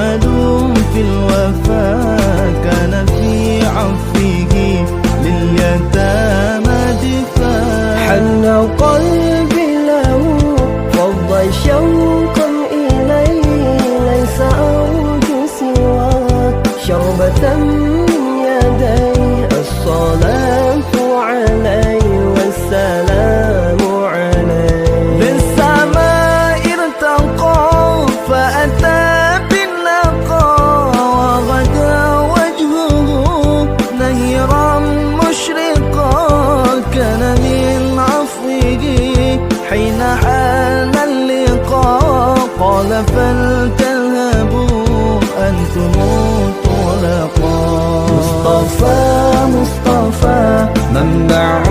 مشعل في الوفاء كان في عفوه لليتامى دفاع. حن قلبي له فض شوقا إليه ليس أرجو سواك شربة من يديه الصلاة عليه والسلام عليه. للسماء ارتقى فأتى بالنقى وغدا وجهه نيرا مشرقا كان من عفوه حين حان اللقاء قال فلتذهبوا أنتم طلقاء. مصطفى منبع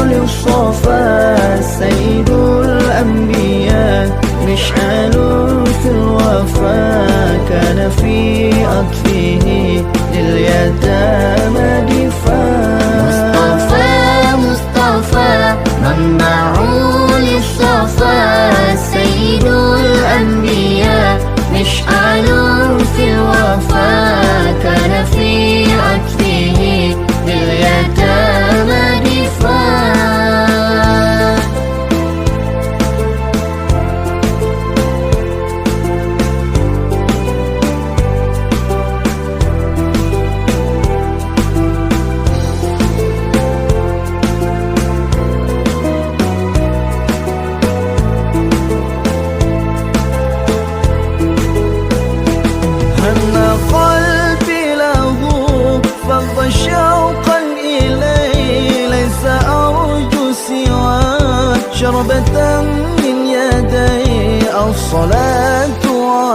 للصفا سيد الأنبياء مشعل في الوفا كان في أطفه لليتامى دفاع. مصطفى منبع للصفا سيد الأنبياء مشعل في الوفا كان في عطفه لليتامى دفاع. شوقا إليه ليس أرجو سواك شربة من يدي الصلاة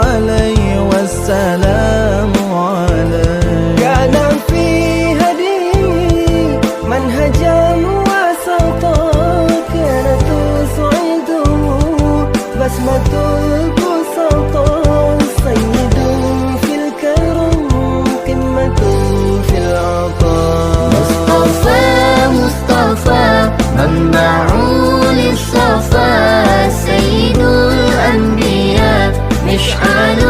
عليه والسلام عليه. كان في هديه منهجا وسطا كانت تسعده بسمة البسطاء سيد في الكرم قمة في العطاء. مصطفى منبع للصفا سيد الأنبياء مشعل